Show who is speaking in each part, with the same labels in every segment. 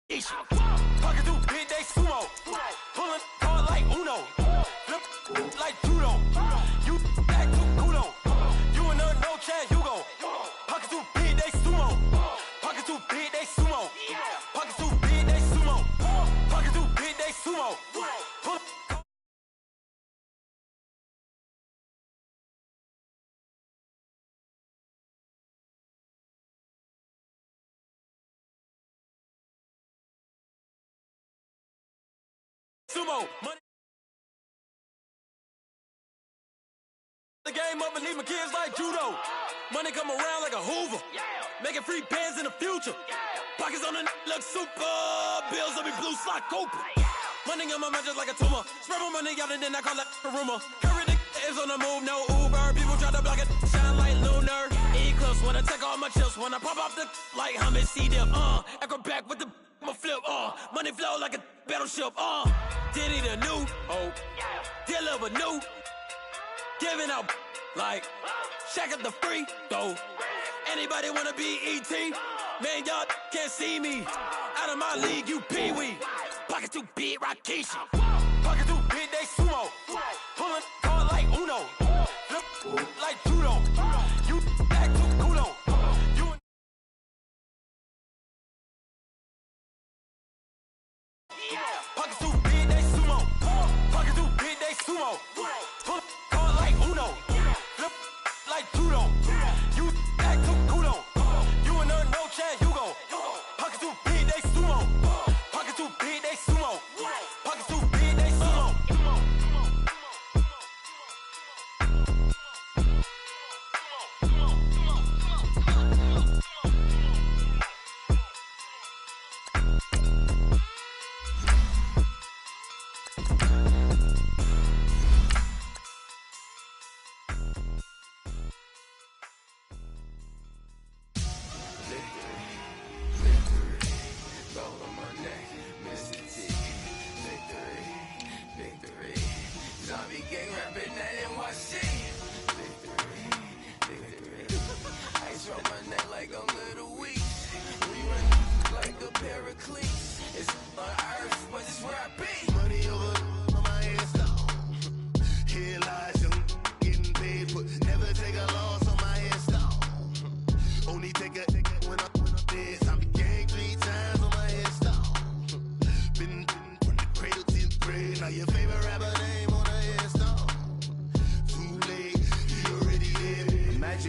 Speaker 1: Pocket through big, they sumo. Pulling hard like Uno. Flip like judo. You back to kudo. You and her, no Chad Hugo. Pocket too big, they sumo. Pocket too big, they sumo. Pocket too big, they sumo. Pocket too big, they sumo. Sumo, money. The game up and leave my kids like judo. Money come around like a Hoover. Making free bands in the future. Pockets on the look super. Bills on me blue slot Cooper. Money on my mind just like a tumor. Spread my money out and then I call it a rumor. Curry the is on the move, no Uber. People try to block it, shine like lunar. Eclipse when I take all my chips. When I pop off the like hummus C-dip. Acrobat with the flip. Money flow like a battleship. Diddy the new. Deliver new. Giving out like Shaq at the free throw. Anybody wanna be ET? Man, y'all can't see me. Out of my league, you pee-wee. Pocket too big, Rakishi. Pocket too big, they sumo. Pulling hard like Uno. Flip like judo. You back to kudo. You pocket too big, they sumo. Pocket too big, they sumo. Pull hard like Uno. Flip like judo. You back to kudo. You and her, no Chad Hugo. Pocket too big, they sumo. Pocket too big, they sumo. Pocket too big, they sumo.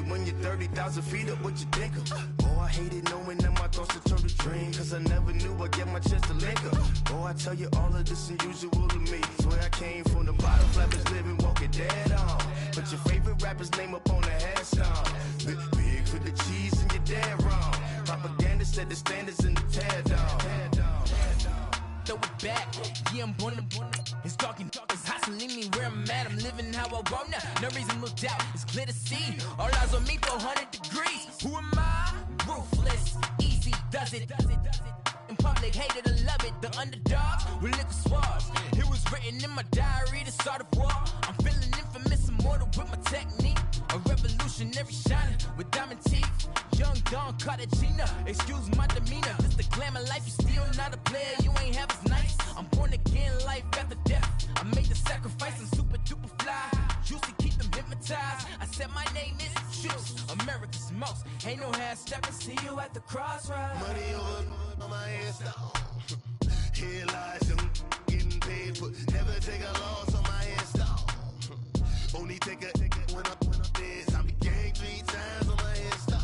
Speaker 2: When you're 30,000 feet up, what you think of? Oh, I hated knowing that my thoughts would turn to dream. Cause I never knew I'd get my chance to link up. Oh, I tell you all of this unusual to me. Swear I came from the bottom, flappers living, walking dead on. But your favorite rapper's name up on the headstone. Big for the cheese and you're dead wrong. Propaganda said the standards in the tear down.
Speaker 3: Throw it back, yeah, I'm born to. It's dark and it's hustling me where I'm at. I'm living how I want now. No reason to doubt, it's clear to see. All eyes on me, 400 degrees. Who am I? Ruthless, easy, does it. In public, hated or love it. The underdogs with liquor swabs. It was written in my diary to start a war. I'm feeling infamous, immortal with my technique. A revolutionary shining with diamond teeth. Young Don Cartagena, excuse my demeanor. This the glamour life, you still not a player, you ain't half as nice. I'm born again, life after death. I made the sacrifice, I'm super duper fly. Used to keep them hypnotized. I said my name is Juice, America's most. Ain't no half stepping, see you at the crossroads.
Speaker 2: Money over on my headstone. Here lies them getting paid for. Never take a loss on my headstone. Only take a when I'm dead. I be gang 3 times on my headstone.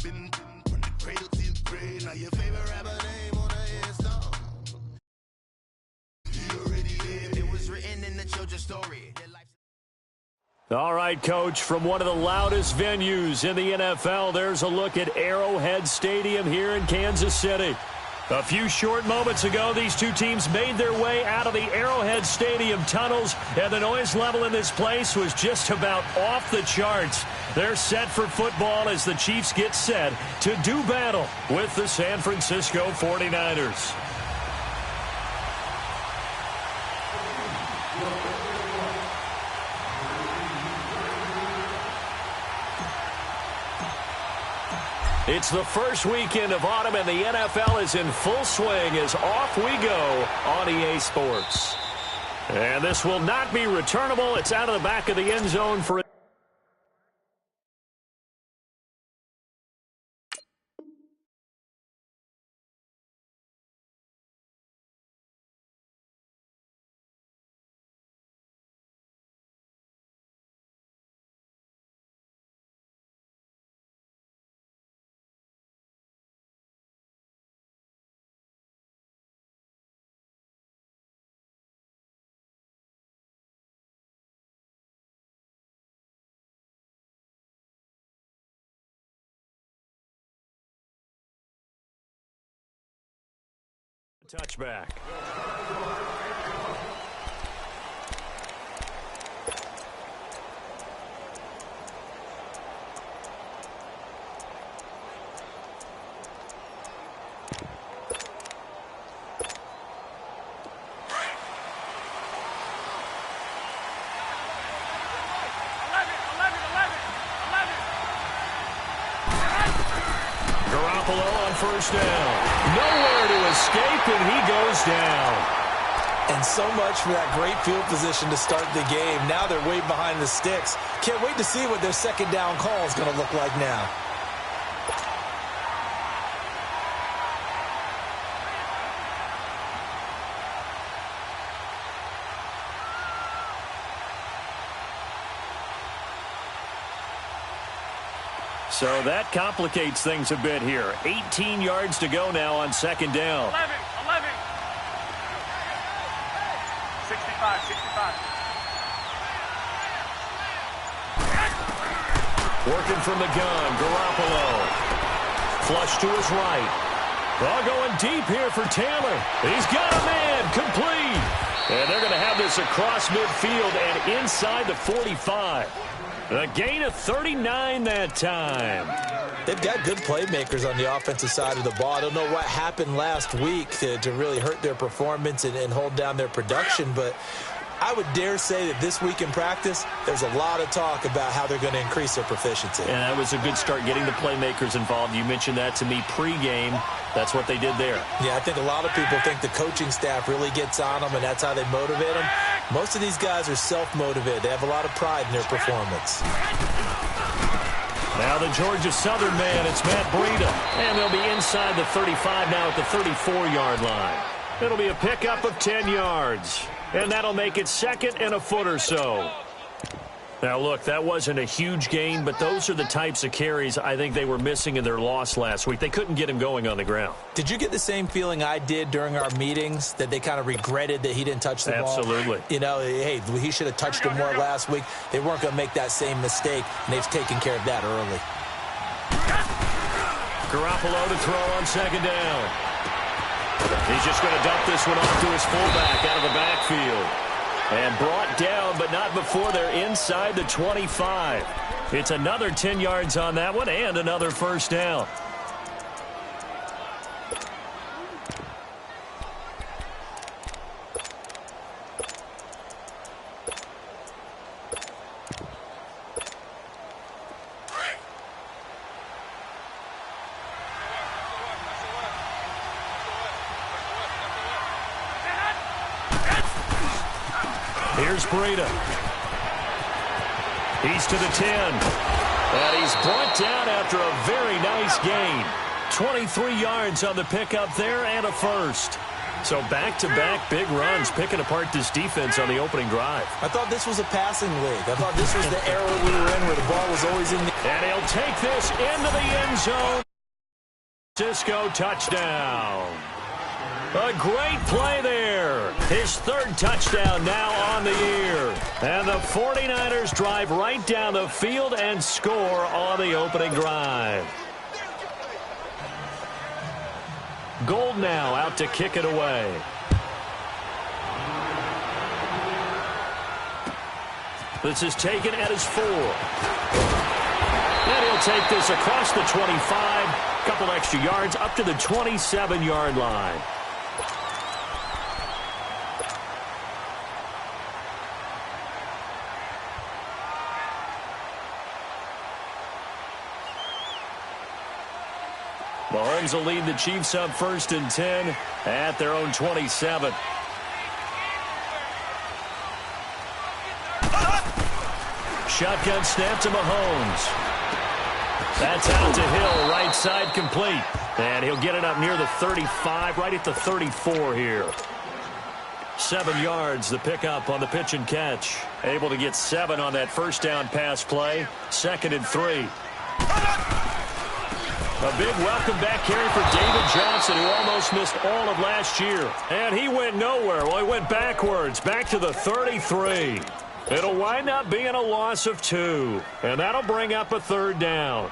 Speaker 2: Been from the cradle to the grave. Now your favorite rapper name on the headstone. You already lived. It was written in the children's story.
Speaker 4: All right, Coach, from one of the loudest venues in the NFL, there's a look at Arrowhead Stadium here in Kansas City. A few short moments ago, these two teams made their way out of the Arrowhead Stadium tunnels, and the noise level in this place was just about off the charts. They're set for football as the Chiefs get set to do battle with the San Francisco 49ers. It's the first weekend of autumn, and the NFL is in full swing as off we go on EA Sports. And this will not be returnable. It's out of the back of the end zone for a touchback. Garoppolo on first down. Nowhere to escape, and he goes down.
Speaker 5: And so much for that great field position to start the game. Now they're way behind the sticks. Can't wait to see what their second down call is going to look like now.
Speaker 4: So that complicates things a bit here. 18 yards to go now on second down.
Speaker 6: 11. 65.
Speaker 4: Working from the gun, Garoppolo. Flush to his right. Ball going deep here for Taylor. He's got a man, complete. And they're going to have this across midfield and inside the 45. A gain of 39 that time.
Speaker 5: They've got good playmakers on the offensive side of the ball. I don't know what happened last week to really hurt their performance and hold down their production, but I would dare say that this week in practice, there's a lot of talk about how they're going to increase their proficiency.
Speaker 4: And that was a good start getting the playmakers involved. You mentioned that to me pregame. That's what they did there.
Speaker 5: Yeah, I think a lot of people think the coaching staff really gets on them, and that's how they motivate them. Most of these guys are self-motivated. They have a lot of pride in their performance.
Speaker 4: Now the Georgia Southern man, it's Matt Breida. And they'll be inside the 35 now at the 34-yard line. It'll be a pickup of 10 yards. And that'll make it second and a foot or so. Now, look, that wasn't a huge gain, but those are the types of carries I think they were missing in their loss last week. They couldn't get him going on the ground.
Speaker 5: Did you get the same feeling I did during our meetings, that they kind of regretted that he didn't touch the ball?
Speaker 4: Absolutely.
Speaker 5: You know, hey, he should have touched it more last week. They weren't going to make that same mistake, and they've taken care of that early.
Speaker 4: Garoppolo to throw on second down. He's just going to dump this one off to his fullback out of the backfield. And brought down, but not before they're inside the 25. It's another 10 yards on that one and another first down. Here's Breida. He's to the 10. And he's brought down after a very nice gain. 23 yards on the pickup there and a first. So back-to-back big runs, picking apart this defense on the opening drive.
Speaker 5: I thought this was a passing league. I thought this was the era we were in where the ball was always in the...
Speaker 4: And he'll take this into the end zone. Cisco touchdown. A great play there. His third touchdown now on the year. And the 49ers drive right down the field and score on the opening drive. Gold now out to kick it away. This is taken at his 4. And he'll take this across the 25. Couple extra yards up to the 27-yard line. Mahomes will lead the Chiefs up 1st and 10 at their own 27. Shotgun snap to Mahomes. That's out to Hill, right side complete. And he'll get it up near the 35, right at the 34 here. 7 yards, the pickup on the pitch and catch. Able to get 7 on that first down pass play. 2nd and 3. A big welcome back carry for David Johnson, who almost missed all of last year. And he went nowhere. Well, he went backwards, back to the 33. It'll wind up being a loss of 2. And that'll bring up a 3rd down.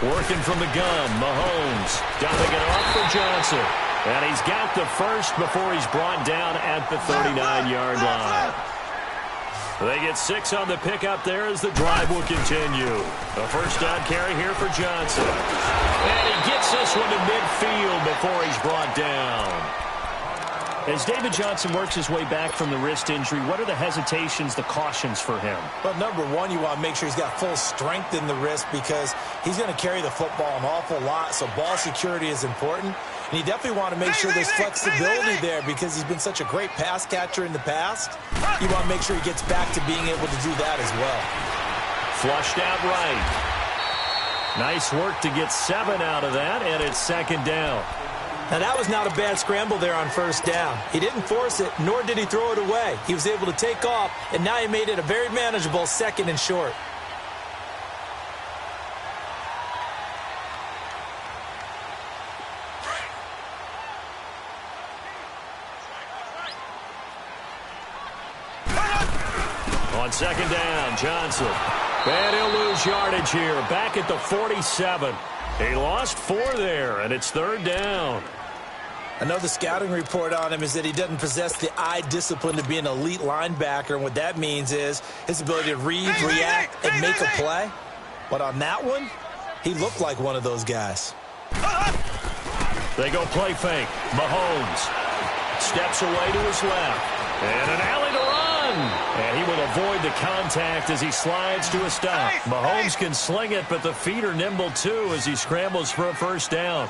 Speaker 4: Working from the gun, Mahomes dumping it off for Johnson. And he's got the first before he's brought down at the 39-yard line. They get 6 on the pickup there as the drive will continue. A first down carry here for Johnson. And he gets this one to midfield before he's brought down. As David Johnson works his way back from the wrist injury, what are the hesitations, the cautions for him?
Speaker 5: Well, number one, you want to make sure he's got full strength in the wrist because he's going to carry the football an awful lot, so ball security is important. And you definitely want to make sure there's flexibility there because he's been such a great pass catcher in the past. You want to make sure he gets back to being able to do that as well.
Speaker 4: Flushed out right. Nice work to get 7 out of that, and it's 2nd down.
Speaker 5: Now, that was not a bad scramble there on first down. He didn't force it, nor did he throw it away. He was able to take off, and now he made it a very manageable 2nd and short.
Speaker 4: On 2nd down, Johnson. And he'll lose yardage here, back at the 47. He lost 4 there, and it's 3rd down.
Speaker 5: I know the scouting report on him is that he doesn't possess the eye discipline to be an elite linebacker, and what that means is his ability to read, react, and make a play. But on that one, he looked like one of those guys.
Speaker 4: They go play fake. Mahomes steps away to his left. And an alley to run. And he will avoid the contact as he slides to a stop. Mahomes can sling it, but the feet are nimble too as he scrambles for a first down.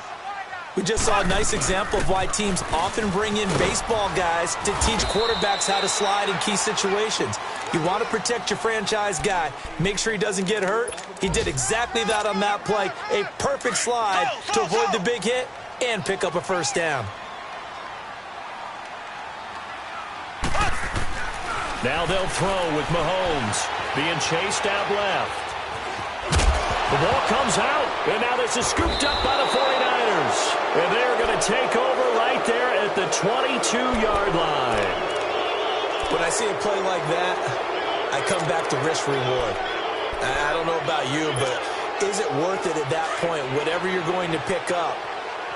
Speaker 5: We just saw a nice example of why teams often bring in baseball guys to teach quarterbacks how to slide in key situations. You want to protect your franchise guy. Make sure he doesn't get hurt. He did exactly that on that play. A perfect slide to avoid the big hit and pick up a first down.
Speaker 4: Now they'll throw with Mahomes being chased out left. The ball comes out, and now this is scooped up by the 49ers. And they're going to take over right there at the 22-yard line.
Speaker 5: When I see a play like that, I come back to risk reward. I don't know about you, but is it worth it at that point, whatever you're going to pick up,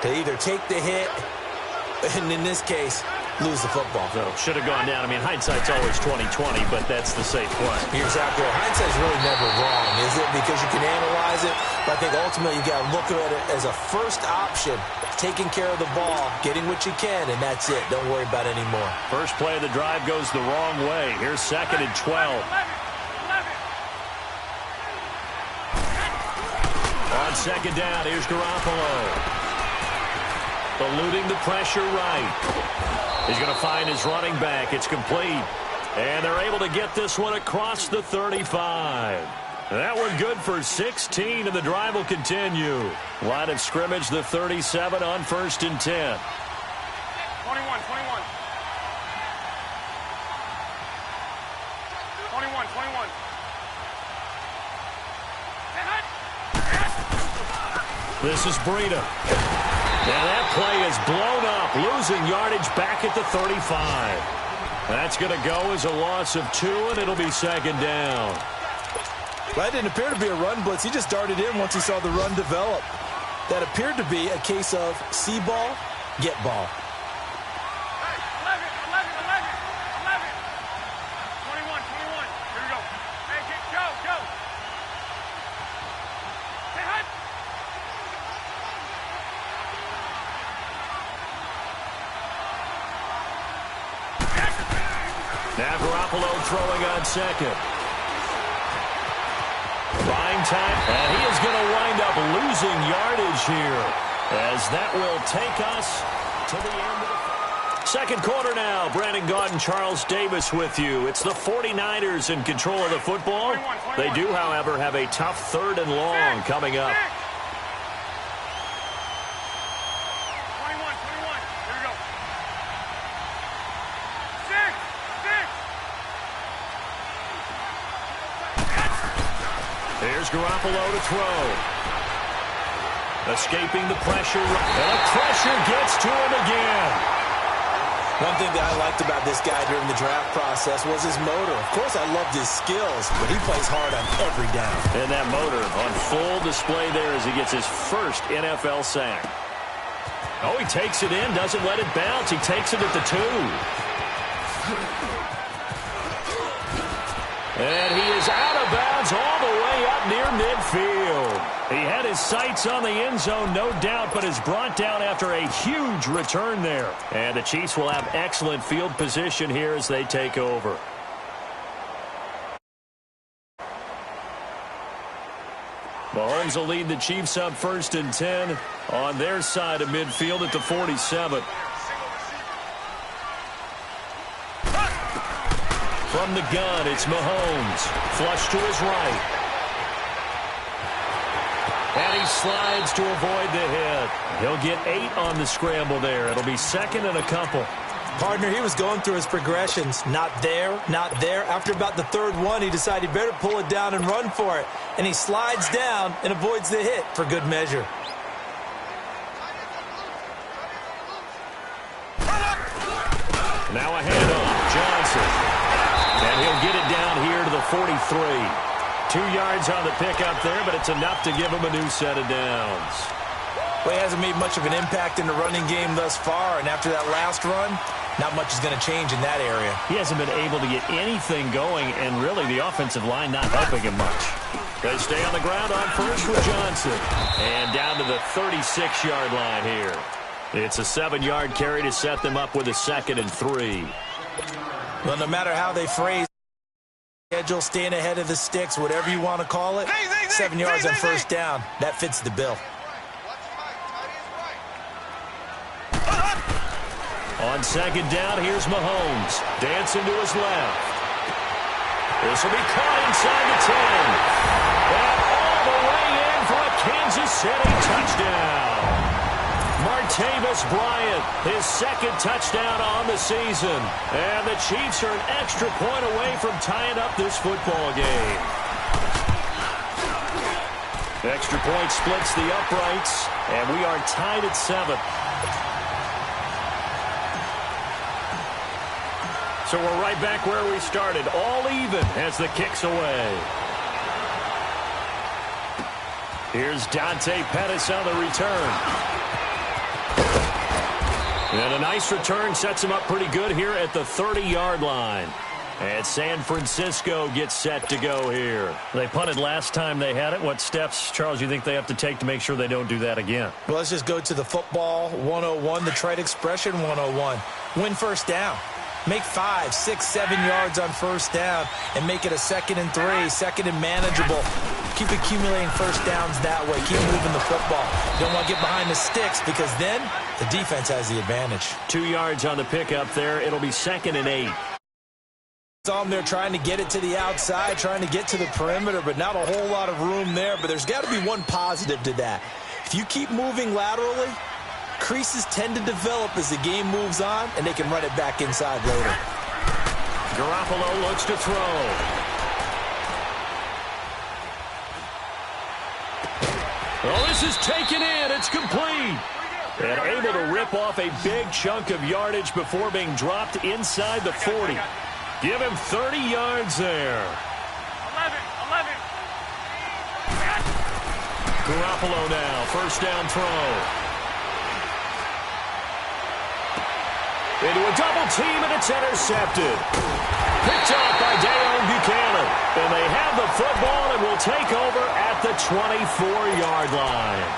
Speaker 5: to either take the hit, and in this case, lose the football?
Speaker 4: So should have gone down. I mean, hindsight's always 20/20, but that's the safe play.
Speaker 5: You're exactly right. Hindsight's really never wrong, is it? Because you can analyze it, but I think ultimately you got to look at it as a first option, taking care of the ball, getting what you can, and that's it. Don't worry about it anymore.
Speaker 4: First play of the drive goes the wrong way. Here's 2nd and 12. On 2nd down, here's Garoppolo. Eluding the pressure right. He's going to find his running back. It's complete. And they're able to get this one across the 35. That one good for 16, and the drive will continue. Line of scrimmage, the 37 on 1st and 10.
Speaker 6: 21. 21.
Speaker 4: This is Breida. And that play is blown up, losing yardage back at the 35. That's going to go as a loss of 2, and it'll be 2nd down.
Speaker 5: That didn't appear to be a run blitz. He just darted in once he saw the run develop. That appeared to be a case of see ball, get ball.
Speaker 6: 11. 21. Here we go. Hey, go.
Speaker 4: Now Garoppolo throwing on second. Buying time, and he is going to wind up losing yardage here, as that will take us to the end of the second quarter now. Brandon Gaudin, Charles Davis with you. It's the 49ers in control of the football.
Speaker 6: 21.
Speaker 4: They do, however, have a tough 3rd and long coming up.
Speaker 6: 21. Here we go. 6.
Speaker 4: Here's Garoppolo to throw. Escaping the pressure, and the pressure gets to him again.
Speaker 5: One thing that I liked about this guy during the draft process was his motor. Of course, I loved his skills, but he plays hard on every down.
Speaker 4: And that motor on full display there as he gets his first NFL sack. Oh, he takes it in, doesn't let it bounce. He takes it at the 2. And he is out of bounds all the way up near midfield. He had his sights on the end zone, no doubt, but is brought down after a huge return there. And the Chiefs will have excellent field position here as they take over. Mahomes will lead the Chiefs up 1st and 10 on their side of midfield at the 47. From the gun, it's Mahomes. Flush to his right. And he slides to avoid the hit. He'll get 8 on the scramble there. It'll be 2nd and a couple.
Speaker 5: Partner, he was going through his progressions. Not there, not there. After about the 3rd one, he decided he better pull it down and run for it. And he slides down and avoids the hit for good measure.
Speaker 4: Now a handoff. Johnson. And he'll get it down here to the 43. 2 yards on the pickup there, but it's enough to give him a new set of downs.
Speaker 5: Well, he hasn't made much of an impact in the running game thus far, and after that last run, not much is going to change in that area.
Speaker 4: He hasn't been able to get anything going, and really the offensive line not helping him much. They stay on the ground on first with Johnson. And down to the 36-yard line here. It's a 7-yard carry to set them up with a 2nd and 3.
Speaker 5: Well, no matter how they phrase schedule, staying ahead of the sticks, whatever you want to call it, 7 yards on first down, that fits the bill.
Speaker 4: On 2nd down, here's Mahomes. Dancing to his left. This will be caught inside the 10. And all the way in for a Kansas City touchdown. Martavis Bryant, his 2nd touchdown on the season. And the Chiefs are an extra point away from tying up this football game. Extra point splits the uprights, and we are tied at 7. So we're right back where we started, all even as the kick's away. Here's Dante Pettis on the return. And a nice return sets him up pretty good here at the 30-yard line. And San Francisco gets set to go here. They punted last time they had it. What steps, Charles, you think they have to take to make sure they don't do that again?
Speaker 5: Well, let's just go to the football 101, the trite expression 101. Win first down. Make 5, 6, 7 yards on first down and make it a 2nd and 3, 2nd and manageable. Keep accumulating first downs that way. Keep moving the football. You don't want to get behind the sticks because then the defense has the advantage.
Speaker 4: 2 yards on the pickup there. It'll be 2nd and 8.
Speaker 5: Saw them there trying to get it to the outside, trying to get to the perimeter, but not a whole lot of room there. But there's got to be one positive to that. If you keep moving laterally, creases tend to develop as the game moves on, and they can run it back inside later.
Speaker 4: Garoppolo looks to throw. Oh, this is taken in. It's complete. And able to rip off a big chunk of yardage before being dropped inside the 40. Give him 30 yards there.
Speaker 6: 11.
Speaker 4: Garoppolo now, first down throw. Into a double team, and it's intercepted. Picked off by Dayon Buchanan. And they have the football and will take over at the 24-yard line.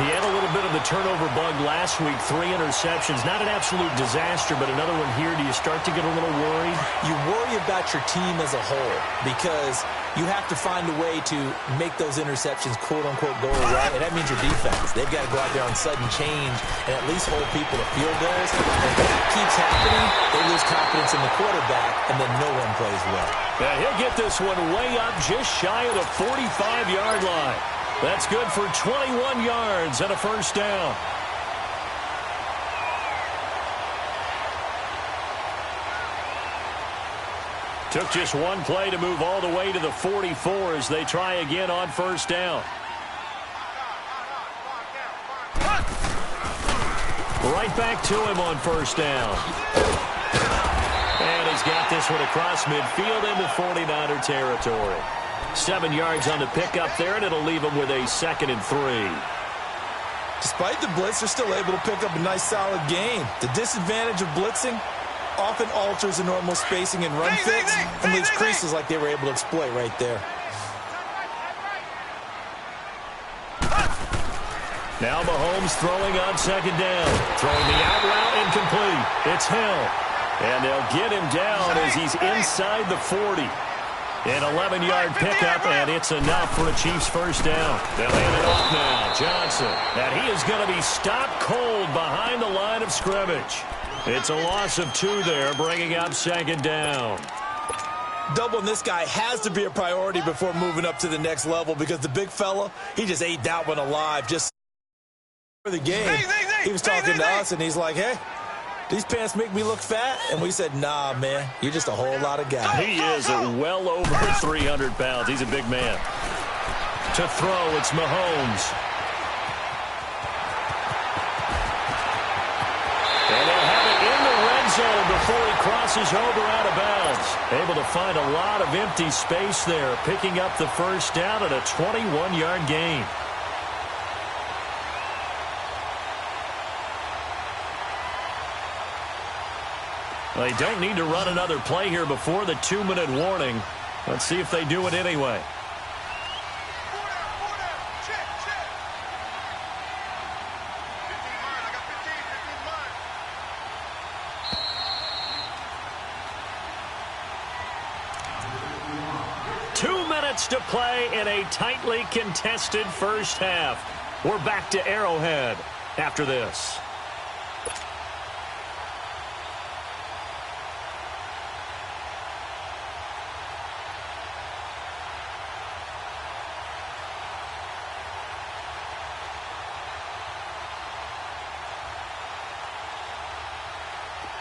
Speaker 4: He had a little bit of the turnover bug last week, 3 interceptions. Not an absolute disaster, but another one here. Do you start to get a little worried?
Speaker 5: You worry about your team as a whole because you have to find a way to make those interceptions quote-unquote go away, and that means your defense. They've got to go out there on sudden change and at least hold people to field goals. And if that keeps happening, they lose confidence in the quarterback, and then no one plays well.
Speaker 4: Yeah, he'll get this one way up just shy of the 45-yard line. That's good for 21 yards and a first down. Took just one play to move all the way to the 44 as they try again on first down. Right back to him on first down. And he's got this one across midfield into 49er territory. 7 yards on the pickup there, and it'll leave him with a 2nd and 3.
Speaker 5: Despite the blitz, they're still able to pick up a nice, solid gain. The disadvantage of blitzing often alters the normal spacing and run fits and leaves creases like they were able to exploit right there.
Speaker 4: Now Mahomes throwing on 2nd down. Throwing the out route incomplete. It's Hill. And they'll get him down as he's inside the 40. An 11-yard pickup, and it's enough for a Chiefs first down. They'll hand it off now. Johnson. And he is going to be stopped cold behind the line of scrimmage. It's a loss of 2 there, bringing up 2nd down.
Speaker 5: Doubling this guy has to be a priority before moving up to the next level because the big fella, he just ate that one alive. Just for the game, he was talking to us, and he's like, hey, these pants make me look fat? And we said, nah, man, you're just a whole lot of guy.
Speaker 4: He is well over 300 pounds. He's a big man. To throw, it's Mahomes. And they'll have it in the red zone before he crosses over out of bounds. Able to find a lot of empty space there, picking up the first down at a 21-yard gain. They don't need to run another play here before the 2-minute warning. Let's see if they do it anyway. To play in a tightly contested first half. We're back to Arrowhead after this.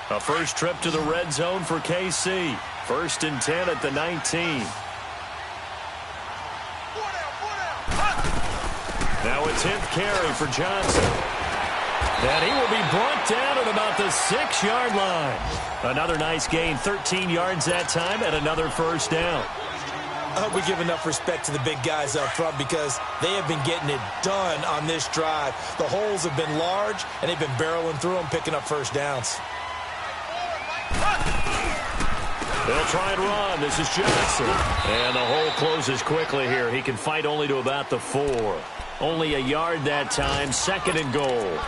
Speaker 4: A first trip to the red zone for KC. 1st and 10 at the 19. Now it's 10th carry for Johnson. And he will be brought down at about the 6-yard line. Another nice gain, 13 yards that time, and another first down.
Speaker 5: I hope we give enough respect to the big guys up front because they have been getting it done on this drive. The holes have been large, and they've been barreling through them, picking up first downs.
Speaker 4: They'll try and run. This is Johnson. And the hole closes quickly here. He can fight only to about the 4. Only a yard that time, 2nd and goal.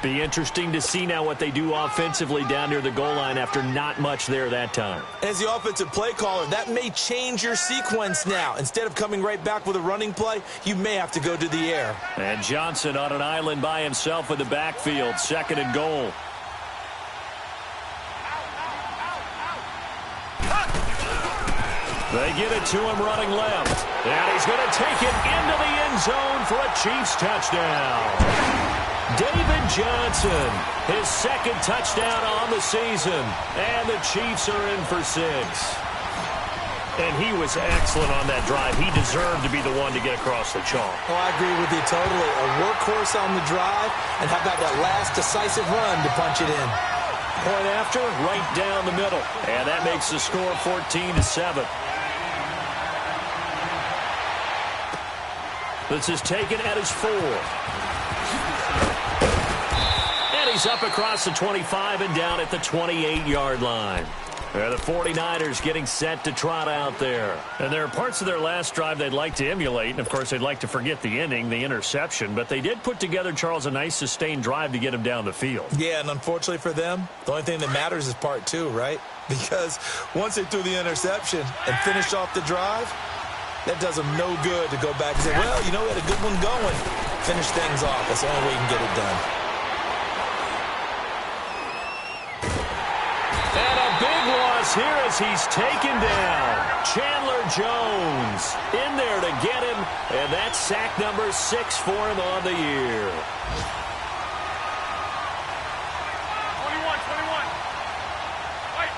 Speaker 4: Be interesting to see now what they do offensively down near the goal line after not much there that time.
Speaker 5: As the offensive play caller, that may change your sequence now. Instead of coming right back with a running play, you may have to go to the air.
Speaker 4: And Johnson on an island by himself in the backfield, 2nd and goal. They get it to him running left. And he's going to take it into the end zone for a Chiefs touchdown. David Johnson, his 2nd touchdown on the season. And the Chiefs are in for 6. And he was excellent on that drive. He deserved to be the one to get across the chalk.
Speaker 5: Oh, I agree with you totally. A workhorse on the drive. And how about that last decisive run to punch it in?
Speaker 4: Point after, right down the middle. And that makes the score 14-7. This is taken at his 4. And he's up across the 25 and down at the 28-yard line. The 49ers getting set to trot out there. And there are parts of their last drive they'd like to emulate. And, of course, they'd like to forget the inning, the interception. But they did put together, Charles, a nice sustained drive to get them down the field.
Speaker 5: Yeah, and unfortunately for them, the only thing that matters is part two, right? Because once they threw the interception and finished off the drive, that does them no good to go back and say, well, you know, we had a good one going. Finish things off. That's the only way you can get it done.
Speaker 4: And a big loss here as he's taken down. Chandler Jones in there to get him, and that's sack number 6 for him on the year.
Speaker 6: 21, 21. Wait.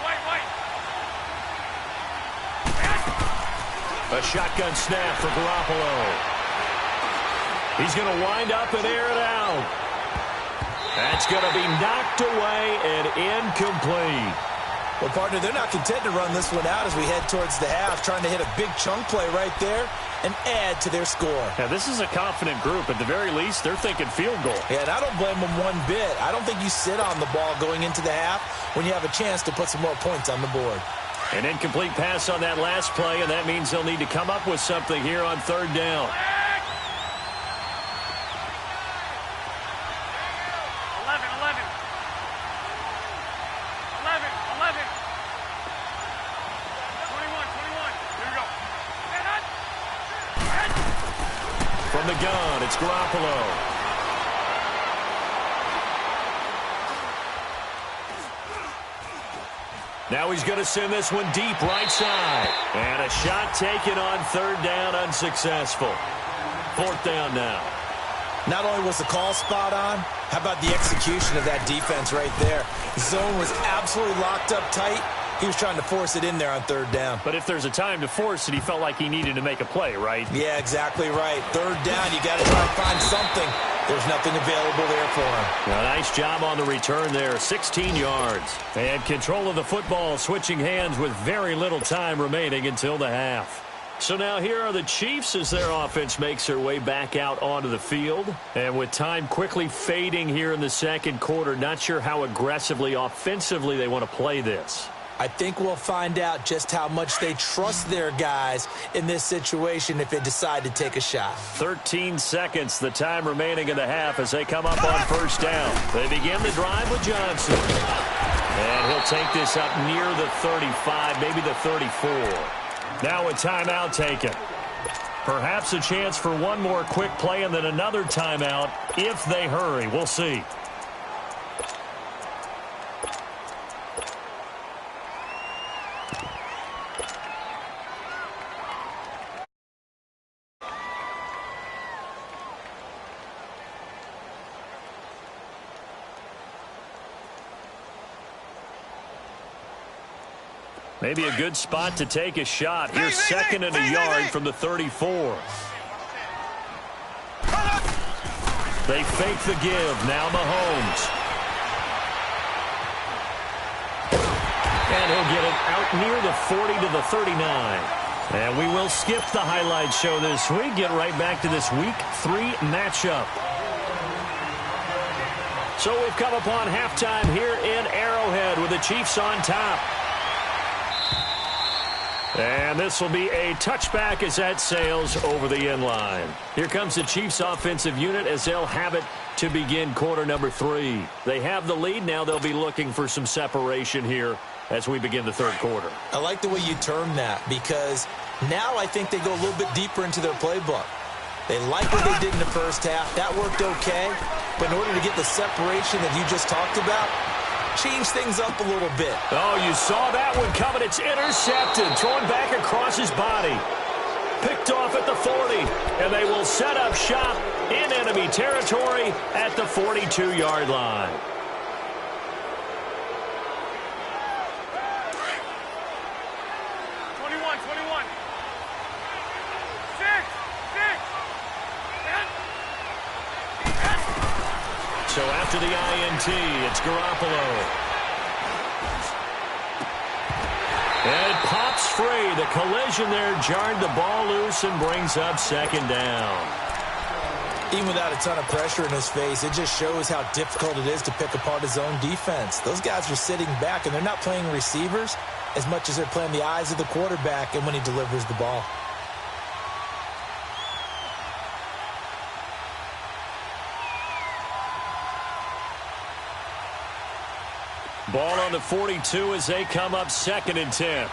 Speaker 4: A shotgun snap for Garoppolo. He's going to wind up and air it out. That's going to be knocked away and incomplete.
Speaker 5: Well, partner, they're not content to run this one out as we head towards the half, trying to hit a big chunk play right there and add to their score.
Speaker 4: Yeah, this is a confident group. At the very least, they're thinking field goal.
Speaker 5: Yeah, and I don't blame them one bit. I don't think you sit on the ball going into the half when you have a chance to put some more points on the board.
Speaker 4: An incomplete pass on that last play, and that means they'll need to come up with something here on third down.
Speaker 6: 21. Here we go.
Speaker 4: From the gun, it's Garoppolo. Now he's going to send this one deep right side. And a shot taken on third down, unsuccessful. Fourth down now.
Speaker 5: Not only was the call spot on, how about the execution of that defense right there? The zone was absolutely locked up tight. He was trying to force it in there on third down.
Speaker 4: But if there's a time to force it, he felt like he needed to make a play, right?
Speaker 5: Yeah, exactly right. Third down, you got to try and find something. There's nothing available there for him.
Speaker 4: A nice job on the return there, 16 yards. And control of the football, switching hands with very little time remaining until the half. So now here are the Chiefs as their offense makes their way back out onto the field. And with time quickly fading here in the second quarter, not sure how aggressively, offensively they want to play this.
Speaker 5: I think we'll find out just how much they trust their guys in this situation if they decide to take a shot.
Speaker 4: 13 seconds, the time remaining in the half as they come up on first down. They begin the drive with Johnson. And he'll take this up near the 35, maybe the 34. Now a timeout taken. Perhaps a chance for one more quick play and then another timeout if they hurry. We'll see. Maybe a good spot to take a shot. Here's second and a yard from the 34. They fake the give. Now Mahomes. And he'll get it out near the 40 to the 39. And we will skip the highlight show this week. Get right back to this Week 3 matchup. So we've come upon halftime here in Arrowhead with the Chiefs on top. And this will be a touchback as that sails over the end line. Here comes the Chiefs offensive unit as they'll have it to begin quarter number 3. They have the lead. Now they'll be looking for some separation here as we begin the third quarter.
Speaker 5: I like the way you term that because now I think they go a little bit deeper into their playbook. They like what they did in the first half. That worked okay. But in order to get the separation that you just talked about, change things up a little bit.
Speaker 4: Oh, you saw that one coming. It's intercepted. Thrown back across his body. Picked off at the 40. And they will set up shop in enemy territory at the 42-yard line. So after the INT, it's Garoppolo. And it pops free. The collision there jarred the ball loose and brings up second down.
Speaker 5: Even without a ton of pressure in his face, it just shows how difficult it is to pick apart his own defense. Those guys are sitting back, and they're not playing receivers as much as they're playing the eyes of the quarterback and when he delivers the ball.
Speaker 4: Ball on the 42 as they come up 2nd and 10.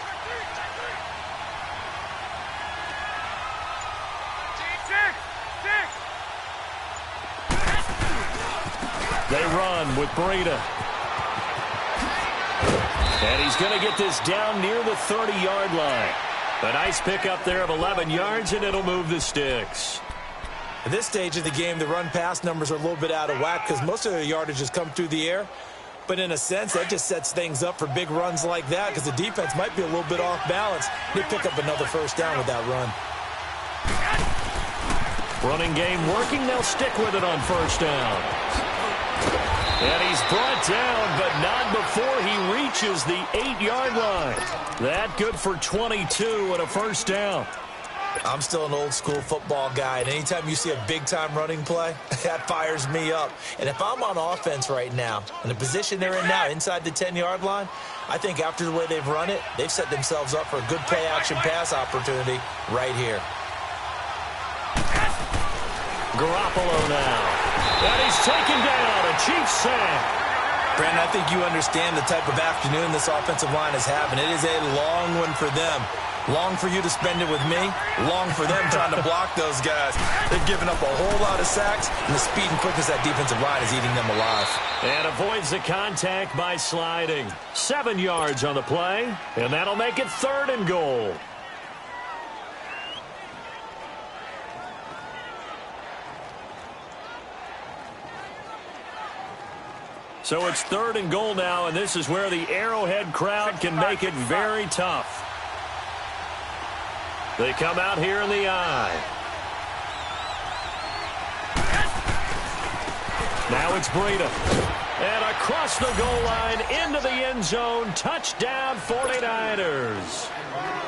Speaker 4: They run with Breida. And he's going to get this down near the 30-yard line. A nice pickup there of 11 yards, and it'll move the sticks.
Speaker 5: At this stage of the game, the run-pass numbers are a little bit out of whack because most of their yardage has come through the air. But in a sense, that just sets things up for big runs like that because the defense might be a little bit off balance. They pick up another first down with that run.
Speaker 4: Running game working. They'll stick with it on first down. And he's brought down, but not before he reaches the 8-yard line. That good for 22 and a first down.
Speaker 5: I'm still an old-school football guy, and anytime you see a big-time running play, that fires me up. And if I'm on offense right now, in the position they're in now, inside the 10-yard line, I think after the way they've run it, they've set themselves up for a good play-action pass opportunity right here.
Speaker 4: Garoppolo now. And he's taken down, a Chiefs sack.
Speaker 5: Brandon, I think you understand the type of afternoon this offensive line is having. It is a long one for them. Long for you to spend it with me. Long for them trying to block those guys. They've given up a whole lot of sacks, and the speed and quickness of that defensive line is eating them alive.
Speaker 4: And avoids the contact by sliding. 7 yards on the play, and that'll make it 3rd and goal. So it's 3rd and goal now, and this is where the Arrowhead crowd can make it very tough. They come out here in the eye. Now it's Breida. And across the goal line into the end zone. Touchdown 49ers.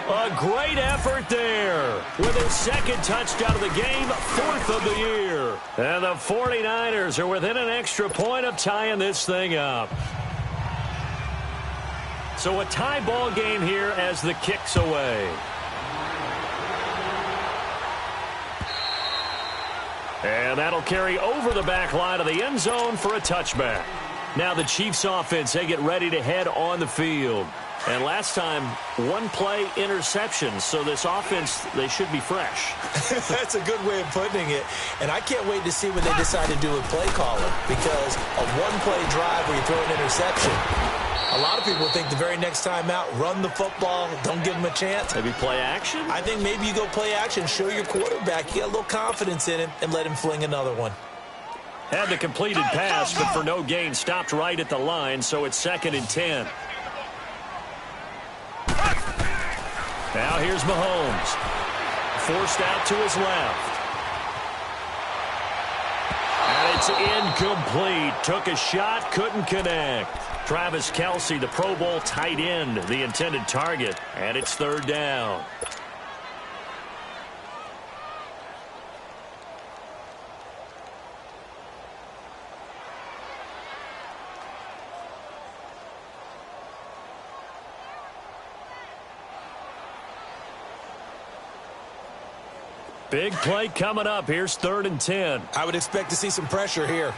Speaker 4: A great effort there with his 2nd touchdown of the game, 4th of the year. And the 49ers are within an extra point of tying this thing up. So a tie ball game here as the kick's away. And that'll carry over the back line of the end zone for a touchback. Now the Chiefs offense, they get ready to head on the field. And last time, 1-play interception. So this offense, they should be fresh.
Speaker 5: That's a good way of putting it. And I can't wait to see what they decide to do with play calling. Because a 1-play drive where you throw an interception, a lot of people think the very next time out, run the football, don't give them a chance.
Speaker 4: Maybe play action?
Speaker 5: I think maybe you go play action, show your quarterback, you get a little confidence in him, and let him fling another one.
Speaker 4: Had the completed pass, but for no gain, stopped right at the line, so it's 2nd and 10. Now here's Mahomes. Forced out to his left. And it's incomplete. Took a shot, couldn't connect. Travis Kelce, the Pro Bowl tight end, the intended target. And it's 3rd down. Big play coming up. Here's 3rd and 10.
Speaker 5: I would expect to see some pressure here.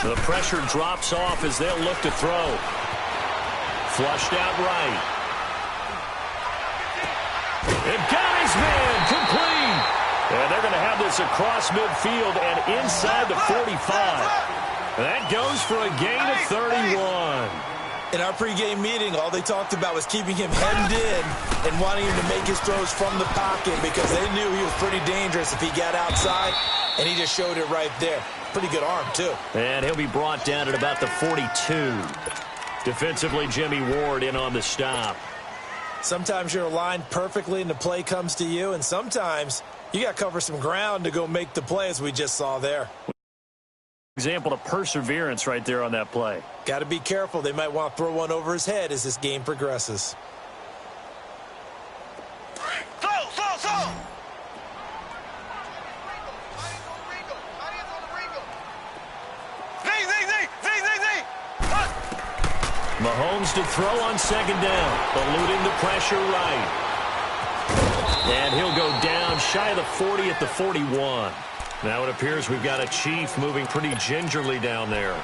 Speaker 4: The pressure drops off as they'll look to throw. Flushed out right. It got his man complete. And they're going to have this across midfield and inside the 45. That goes for a gain of 31.
Speaker 5: In our pregame meeting, all they talked about was keeping him hemmed in and wanting him to make his throws from the pocket because they knew he was pretty dangerous if he got outside, and he just showed it right there. Pretty good arm, too.
Speaker 4: And he'll be brought down at about the 42. Defensively, Jimmy Ward in on the stop.
Speaker 5: Sometimes you're aligned perfectly and the play comes to you, and sometimes you got to cover some ground to go make the play, as we just saw there.
Speaker 4: Example of perseverance right there on that play.
Speaker 5: Got to be careful. They might want to throw one over his head as this game progresses.
Speaker 4: Mahomes to throw on second down, eluding the pressure right. And he'll go down shy of the 40 at the 41. Now it appears we've got a Chief moving pretty gingerly down there.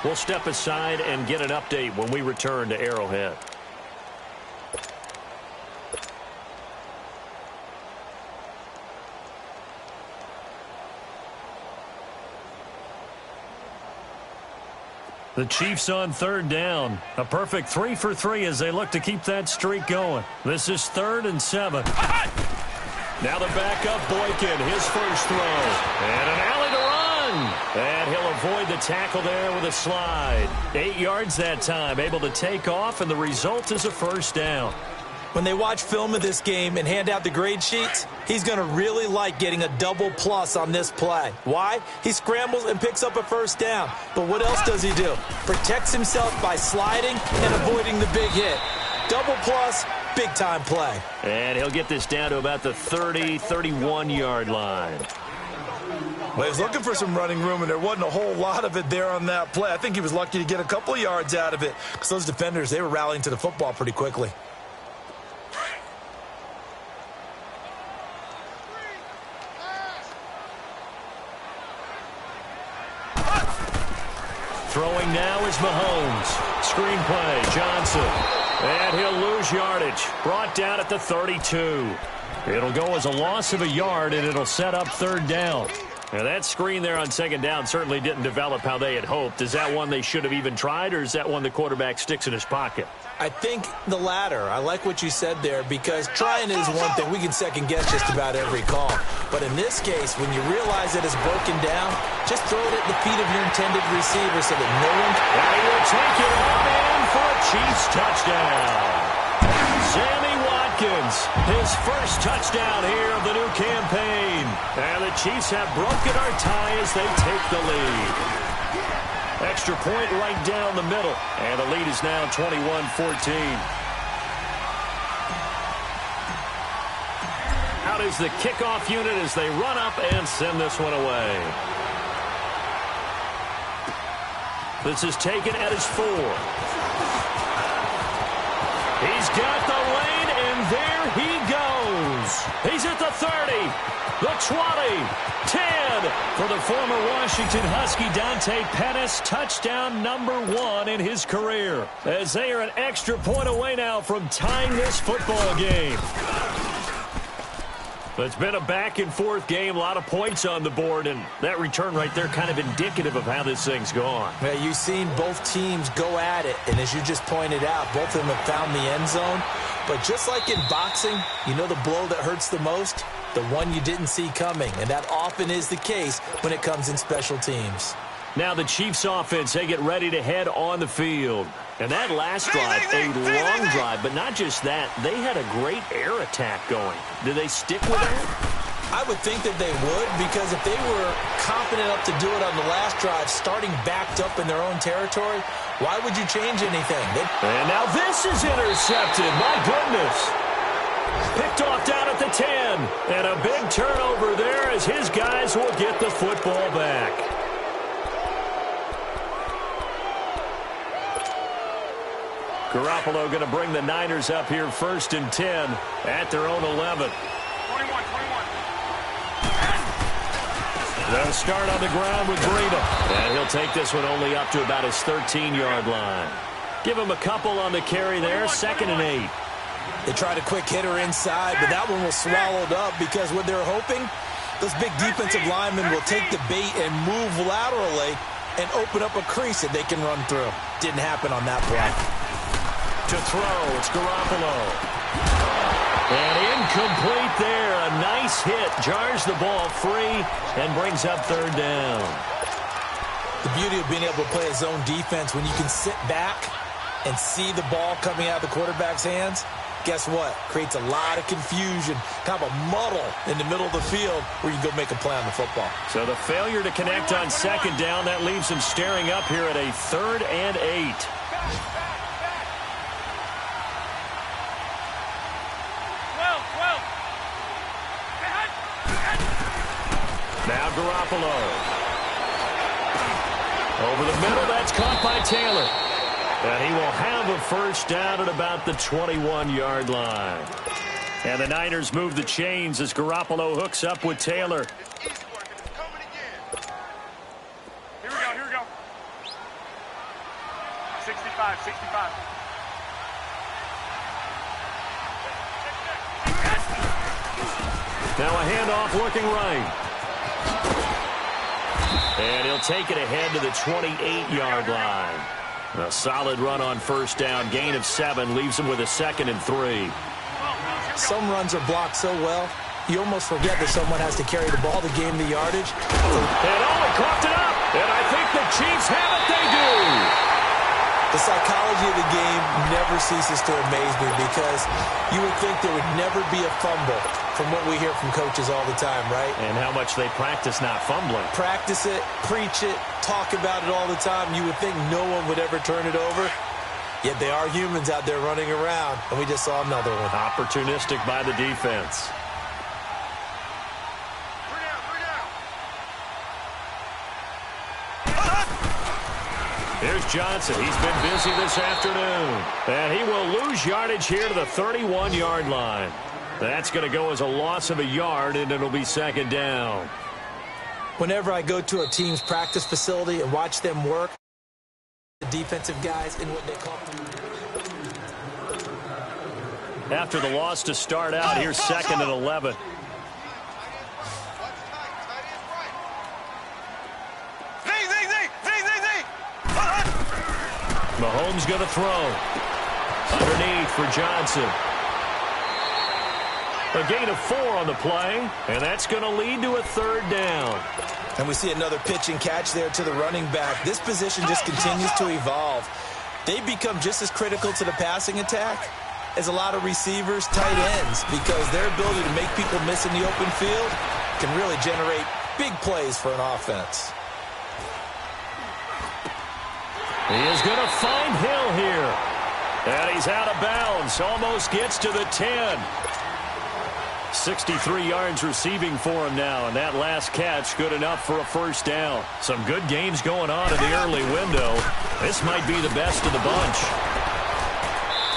Speaker 4: We'll step aside and get an update when we return to Arrowhead. The Chiefs on third down. A perfect 3 for 3 as they look to keep that streak going. This is 3rd and 7. Now the backup Boykin, his first throw. And an alley to run. And he'll avoid the tackle there with a slide. 8 yards that time, able to take off, and the result is a first down.
Speaker 5: When they watch film of this game and hand out the grade sheets, he's going to really like getting a double plus on this play. Why? He scrambles and picks up a first down. But what else does he do? Protects himself by sliding and avoiding the big hit. Double plus, big-time play.
Speaker 4: And he'll get this down to about the 30, 31-yard line.
Speaker 7: Well, he was looking for some running room, and there wasn't a whole lot of it there on that play. I think he was lucky to get a couple of yards out of it because those defenders, they were rallying to the football pretty quickly.
Speaker 4: Throwing now is Mahomes. Screen play, Johnson. And he'll lose yardage. Brought down at the 32. It'll go as a loss of a yard, and it'll set up third down. Now, that screen there on second down certainly didn't develop how they had hoped. Is that one they should have even tried, or is that one the quarterback sticks in his pocket?
Speaker 5: I think the latter. I like what you said there because trying is one thing. We can second-guess just about every call. But in this case, when you realize that it's broken down, just throw it at the feet of your intended receiver so that no one...
Speaker 4: And he will take it up and for a Chiefs touchdown. Sammy Watkins, his first touchdown here of the new campaign. And the Chiefs have broken our tie as they take the lead. Extra point right down the middle. And the lead is now 21-14. Out is the kickoff unit as they run up and send this one away. This is taken at his 4. He's got the lane, and there he goes. He's at the 30, the 20, 10 for the former Washington Husky Dante Pettis, touchdown number 1 in his career. As they are an extra point away now from tying this football game. It's been a back-and-forth game, a lot of points on the board, and that return right there kind of indicative of how this thing's gone.
Speaker 5: Yeah, you've seen both teams go at it, and as you just pointed out, both of them have found the end zone. But just like in boxing, you know the blow that hurts the most? The one you didn't see coming, and that often is the case when it comes in special teams.
Speaker 4: Now the Chiefs offense, they get ready to head on the field. And that last drive, a long drive, but not just that. They had a great air attack going. Do they stick with that?
Speaker 5: I would think that they would, because if they were confident enough to do it on the last drive, starting backed up in their own territory, why would you change anything?
Speaker 4: And now this is intercepted. My goodness. Picked off down at the 10. And a big turnover there as his guys will get the football back. Garoppolo going to bring the Niners up here 1st and 10 at their own 11.
Speaker 6: 21.
Speaker 4: They'll start on the ground with Breida. And he'll take this one only up to about his 13-yard line. Give him a couple on the carry there, 2nd and 8.
Speaker 5: They tried a quick hitter inside, but that one was swallowed up because what they're hoping, those big defensive linemen will take the bait and move laterally and open up a crease that they can run through. Didn't happen on that play.
Speaker 4: To throw, it's Garoppolo. And incomplete there. A nice hit. Jars the ball free and brings up 3rd down.
Speaker 5: The beauty of being able to play a zone defense when you can sit back and see the ball coming out of the quarterback's hands, guess what? Creates a lot of confusion, kind of a muddle in the middle of the field where you can go make a play on the football.
Speaker 4: So the failure to connect on 2nd down, that leaves him staring up here at a 3rd and 8. Now Garoppolo. Over the middle, that's caught by Taylor. And he will have a first down at about the 21-yard line. And the Niners move the chains as Garoppolo hooks up with Taylor.
Speaker 6: Here we go, here we go. 65, 65.
Speaker 4: Now a handoff looking right. And he'll take it ahead to the 28-yard line. A solid run on first down. Gain of 7 leaves him with a 2nd and 3.
Speaker 5: Some runs are blocked so well, you almost forget that someone has to carry the ball to gain the yardage.
Speaker 4: And he coughed it up. And I think the Chiefs have it. They do.
Speaker 5: The psychology of the game never ceases to amaze me because you would think there would never be a fumble from what we hear from coaches all the time, right?
Speaker 4: And how much they practice not fumbling.
Speaker 5: Practice it, preach it, talk about it all the time. You would think no one would ever turn it over. Yet they are humans out there running around, and we just saw another one.
Speaker 4: Opportunistic by the defense. Here's Johnson. He's been busy this afternoon. And he will lose yardage here to the 31-yard line. That's going to go as a loss of a yard, and it'll be 2nd down.
Speaker 5: Whenever I go to a team's practice facility and watch them work, the defensive guys in what they call...
Speaker 4: After the loss to start out, here's 2nd and 11. Mahomes going to throw. Underneath for Johnson. A gain of 4 on the play, and that's going to lead to a 3rd down.
Speaker 5: And we see another pitch and catch there to the running back. This position just continues to evolve. They become just as critical to the passing attack as a lot of receivers, tight ends, because their ability to make people miss in the open field can really generate big plays for an offense.
Speaker 4: He is going to find Hill here. And he's out of bounds. Almost gets to the 10. 63 yards receiving for him now. And that last catch good enough for a first down. Some good games going on in the early window. This might be the best of the bunch.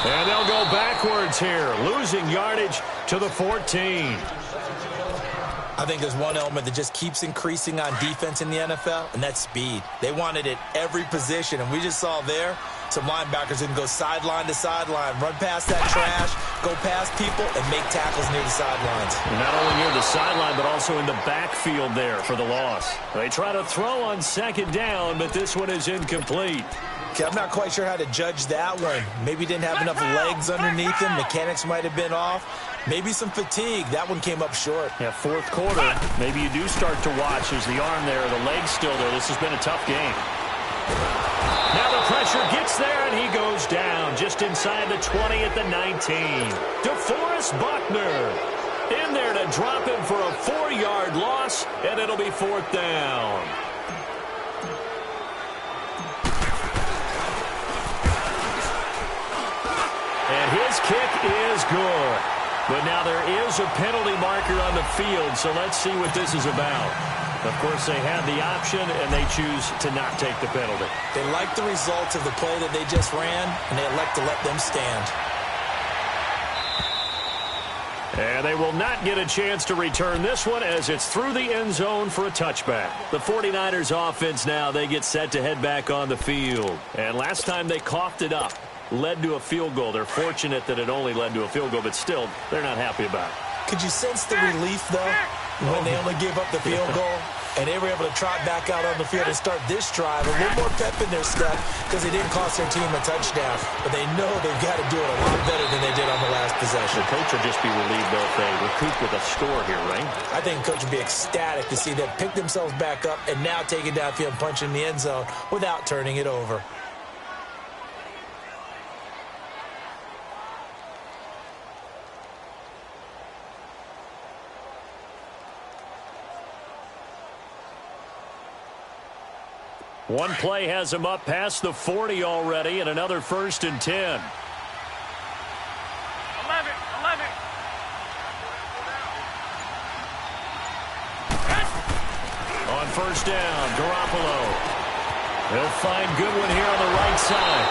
Speaker 4: And they'll go backwards here. Losing yardage to the 14.
Speaker 5: I think there's one element that just keeps increasing on defense in the NFL, and that's speed. They want it at every position, and we just saw there some linebackers who can go sideline to sideline, run past that trash, go past people, and make tackles near the sidelines.
Speaker 4: And not only near the sideline, but also in the backfield there for the loss. They try to throw on 2nd down, but this one is incomplete.
Speaker 5: Okay, I'm not quite sure how to judge that one. Maybe didn't have enough legs underneath him. Mechanics might have been off. Maybe some fatigue. That one came up short.
Speaker 4: Yeah, 4th quarter. Maybe you do start to watch as the arm there, the leg's still there. This has been a tough game. Now the pressure gets there, and he goes down just inside the 20 at the 19. DeForest Buckner in there to drop him for a 4-yard loss, and it'll be 4th down. And his kick is good. But now there is a penalty marker on the field, so let's see what this is about. Of course, they had the option, and they choose to not take the penalty.
Speaker 5: They like the results of the play that they just ran, and they elect to let them stand.
Speaker 4: And they will not get a chance to return this one as it's through the end zone for a touchback. The 49ers offense now, they get set to head back on the field. And last time they coughed it up. Led to a field goal. They're fortunate that it only led to a field goal, but still, they're not happy about it.
Speaker 5: Could you sense the relief, though, when they only gave up the field goal and they were able to trot back out on the field and start this drive? A little more pep in their step because they didn't cost their team a touchdown, but they know they've got to do it a lot better than they did on the last possession.
Speaker 4: The coach will just be relieved, though, if they recoup with a score here, right?
Speaker 5: I think the coach would be ecstatic to see them pick themselves back up and now take it downfield and punch in the end zone without turning it over.
Speaker 4: One play has him up past the 40 already, and another 1st and 10.
Speaker 6: 11.
Speaker 4: On first down, Garoppolo. He'll find Goodwin here on the right side.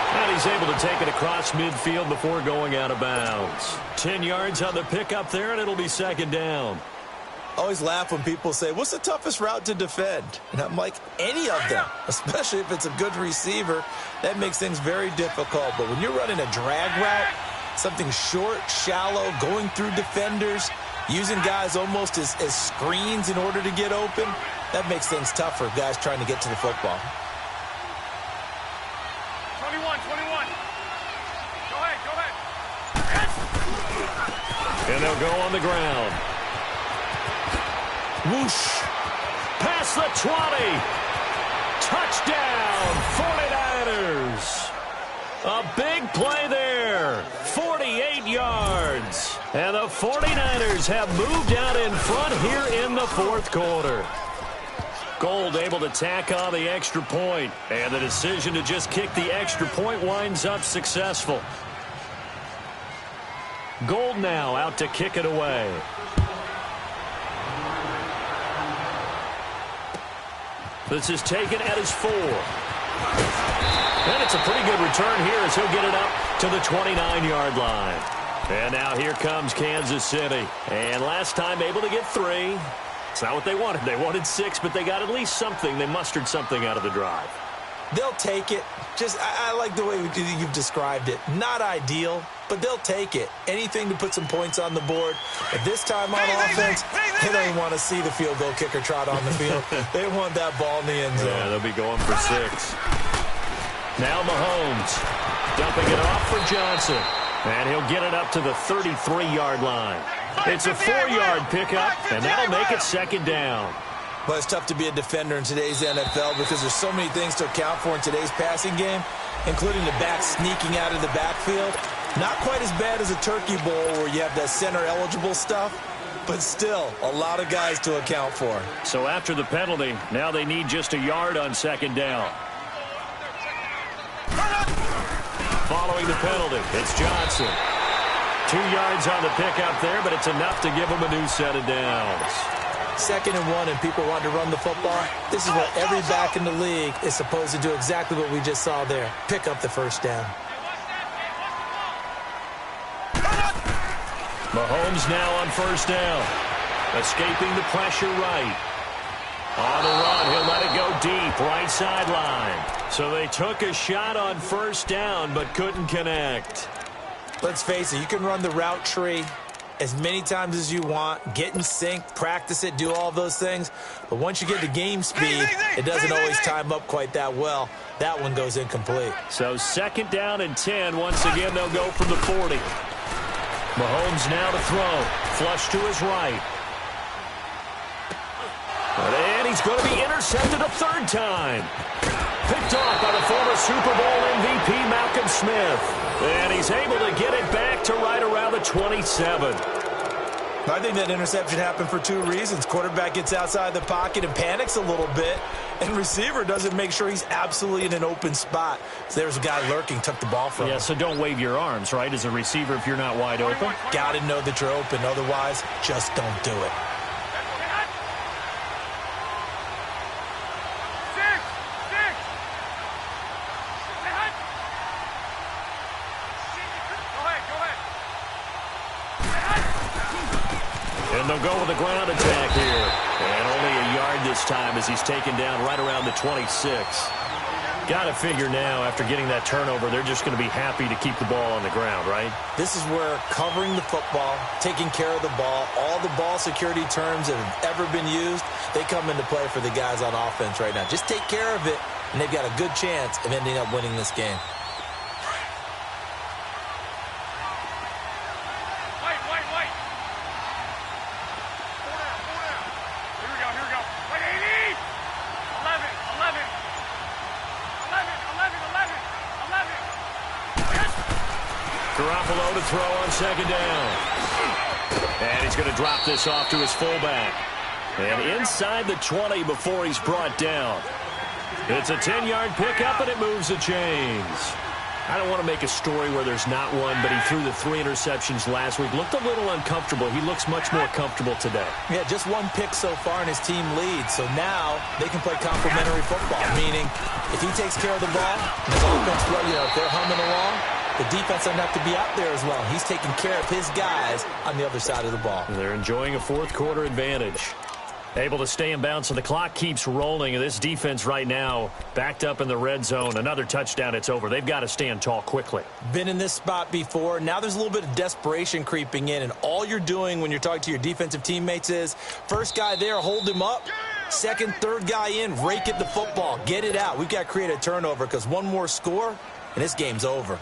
Speaker 4: And he's able to take it across midfield before going out of bounds. 10 yards on the pickup there, and it'll be second down.
Speaker 5: I always laugh when people say, what's the toughest route to defend? And I'm like, any of them, especially if it's a good receiver. That makes things very difficult. But when you're running a drag route, something short, shallow, going through defenders, using guys almost as screens in order to get open, that makes things tough for guys trying to get to the football.
Speaker 6: 21. Go ahead.
Speaker 4: And they'll go on the ground. Whoosh. Past the 20. Touchdown, 49ers. A big play there. 48 yards. And the 49ers have moved out in front here in the fourth quarter. Gold able to tack on the extra point. And the decision to just kick the extra point winds up successful. Gold now out to kick it away. This is taken at his 4. And it's a pretty good return here as he'll get it up to the 29-yard line. And now here comes Kansas City. And last time able to get 3. It's not what they wanted. They wanted 6, but they got at least something. They mustered something out of the drive.
Speaker 5: They'll take it. I like the way you've described it. Not ideal, but they'll take it. Anything to put some points on the board. But this time on offense, they don't want to see the field goal kicker trot on the field. They want that ball in the end zone.
Speaker 4: Yeah, they'll be going for 6. Now Mahomes dumping it off for Johnson. And he'll get it up to the 33-yard line. It's a 4-yard pickup, and that'll make it second down.
Speaker 5: Well, it's tough to be a defender in today's NFL because there's so many things to account for in today's passing game, including the back sneaking out of the backfield. Not quite as bad as a turkey bowl where you have that center-eligible stuff, but still a lot of guys to account for.
Speaker 4: So after the penalty, now they need just a yard on second down. Following the penalty, it's Johnson. 2 yards on the pickup there, but it's enough to give him a new set of downs.
Speaker 5: 2nd and 1 and people want to run the football. This is what every back in the league is supposed to do, exactly what we just saw there. Pick up the first down.
Speaker 4: Mahomes now on first down. Escaping the pressure right. On the run, he'll let it go deep, right sideline. So they took a shot on first down, but couldn't connect.
Speaker 5: Let's face it, you can run the route tree as many times as you want, get in sync, practice it, do all those things. But once you get to game speed, it doesn't always time up quite that well. That one goes incomplete.
Speaker 4: So second down and 10. Once again, they'll go from the 40. Mahomes now to throw. Flush to his right. And he's going to be intercepted a third time. Picked off by the former Super Bowl MVP, Malcolm Smith. And he's able to get it back to right around the 27.
Speaker 5: I think that interception happened for 2 reasons. Quarterback gets outside the pocket and panics a little bit, and receiver doesn't make sure he's absolutely in an open spot. So there's a guy lurking, took the ball from him.
Speaker 4: Yeah, so don't wave your arms, right, as a receiver if you're not wide open.
Speaker 5: Got to know that you're open. Otherwise, just don't do it.
Speaker 4: And they'll go with a ground attack here. And only a yard this time as he's taken down right around the 26. Got to figure now, after getting that turnover, they're just going to be happy to keep the ball on the ground, right?
Speaker 5: This is where covering the football, taking care of the ball, all the ball security terms that have ever been used, they come into play for the guys on offense right now. Just take care of it, and they've got a good chance of ending up winning this game.
Speaker 4: Garoppolo to throw on second down. And he's going to drop this off to his fullback. And inside the 20 before he's brought down. It's a 10-yard pickup, and it moves the chains. I don't want to make a story where there's not one, but he threw the 3 interceptions last week. Looked a little uncomfortable. He looks much more comfortable today.
Speaker 5: Yeah, just 1 pick so far and his team leads. So now they can play complementary football, meaning if he takes care of the ball, his offense, if they're humming along, the defense doesn't have to be out there as well. He's taking care of his guys on the other side of the ball.
Speaker 4: They're enjoying a fourth-quarter advantage. Able to stay in bounds, and the clock keeps rolling. And this defense right now backed up in the red zone. Another touchdown, it's over. They've got to stand tall quickly.
Speaker 5: Been in this spot before. Now there's a little bit of desperation creeping in, and all you're doing when you're talking to your defensive teammates is first guy there, hold him up. Second, third guy in, rake at the football. Get it out. We've got to create a turnover because one more score, and this game's over.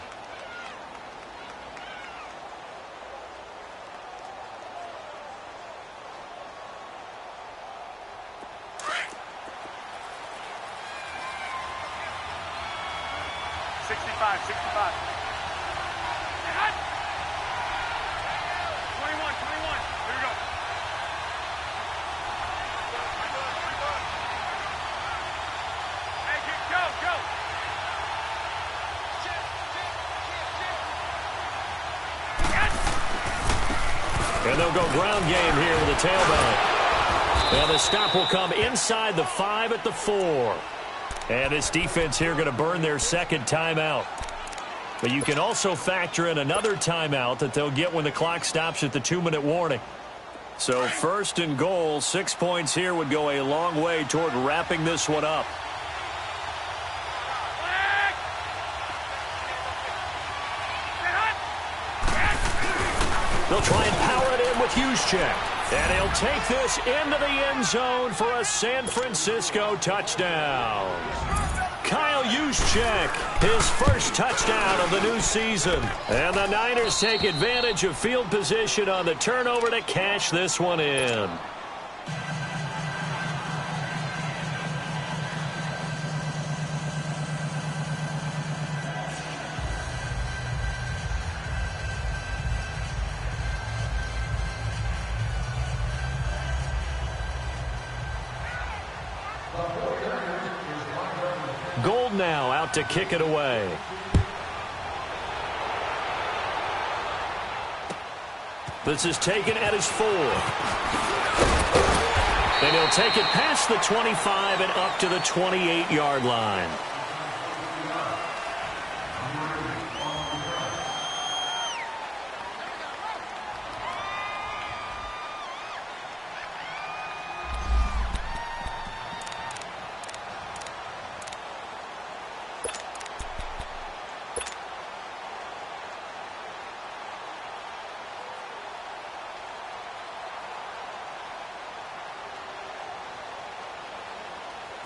Speaker 4: And they'll go ground game here with a tailback. And the stop will come inside the 5 at the 4. And this defense here going to burn their second timeout. But you can also factor in another timeout that they'll get when the clock stops at the 2-minute warning. So first and goal, 6 points here would go a long way toward wrapping this one up. They'll try and power it in with Juszczyk. And he'll take this into the end zone for a San Francisco touchdown. Kyle Juszczyk, his first touchdown of the new season. And the Niners take advantage of field position on the turnover to cash this one in. Gold now out to kick it away. This is taken at his 4. And he'll take it past the 25 and up to the 28-yard line.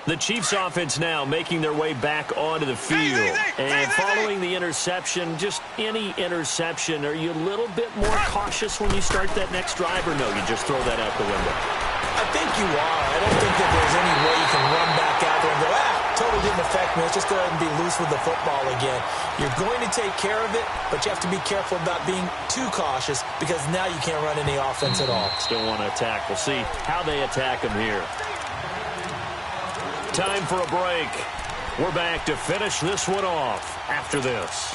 Speaker 4: The Chiefs offense now making their way back onto the field. And following the interception, just any interception, are you a little bit more cautious when you start that next drive, or no, you just throw that out the window?
Speaker 5: I think you are. I don't think that there's any way you can run back out there and go, totally didn't affect me. Let's just go ahead and be loose with the football again. You're going to take care of it, but you have to be careful about being too cautious because now you can't run any offense at all.
Speaker 4: Still want to attack. We'll see how they attack him here. Time for a break. We're back to finish this one off after this.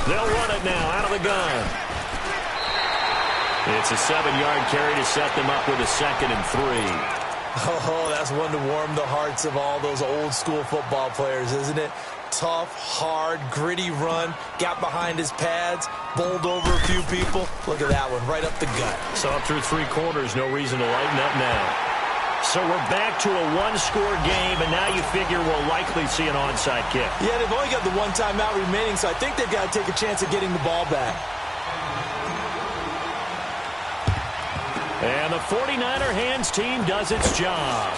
Speaker 4: They'll run it now out of the gun. It's a 7-yard carry to set them up with a 2nd and 3.
Speaker 5: Oh, that's one to warm the hearts of all those old school football players, isn't it? Tough, hard, gritty run, got behind his pads, bowled over a few people. Look at that one, right up the gut.
Speaker 4: So up through 3 quarters, no reason to lighten up now. So we're back to a 1-score game, and now you figure we'll likely see an onside kick.
Speaker 5: Yeah, they've only got the 1 timeout remaining, so I think they've got to take a chance at getting the ball back.
Speaker 4: And the 49er hands team does its job.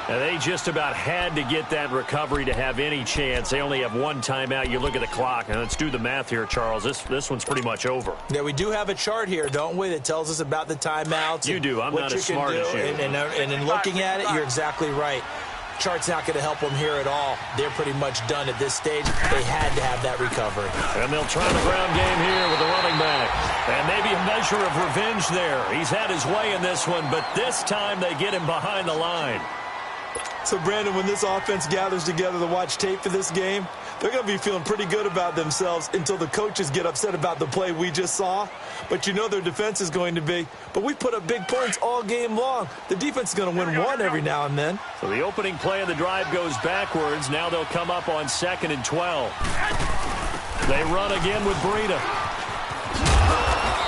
Speaker 4: And they just about had to get that recovery to have any chance. They only have 1 timeout. You look at the clock, and let's do the math here, Charles. This one's pretty much over.
Speaker 5: Yeah, we do have a chart here, don't we, that tells us about the timeouts.
Speaker 4: You do. I'm not as smart as you.
Speaker 5: And in looking at it, you're exactly right. chart's not going to help them here at all. They're pretty much done at this stage. They had to have that recovery.
Speaker 4: And they'll try the ground game here with the running back. And maybe a measure of revenge there. He's had his way in this one, but this time they get him behind the line.
Speaker 7: So, Brandon, when this offense gathers together to watch tape for this game, they're going to be feeling pretty good about themselves until the coaches get upset about the play we just saw. But you know their defense is going to be. But we put up big points all game long. The defense is going to win one every now and then.
Speaker 4: So the opening play of the drive goes backwards. Now they'll come up on 2nd and 12. They run again with Breida.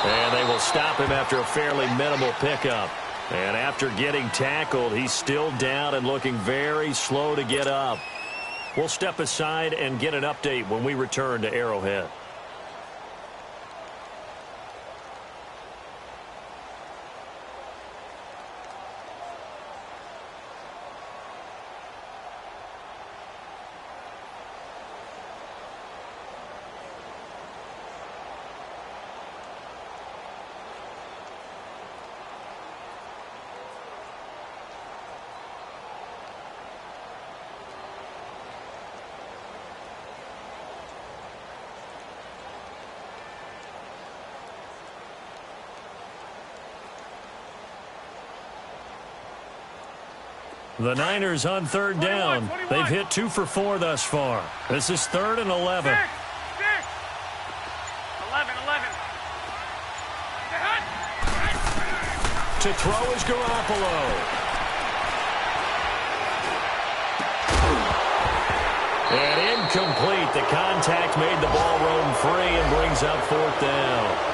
Speaker 4: And they will stop him after a fairly minimal pickup. And after getting tackled, he's still down and looking very slow to get up. We'll step aside and get an update when we return to Arrowhead. The Niners on 3rd down. They've hit 2 for 4 thus far. This is 3rd and 11.
Speaker 6: 11.
Speaker 4: To throw is Garoppolo. And incomplete. The contact made the ball roam free and brings up 4th down.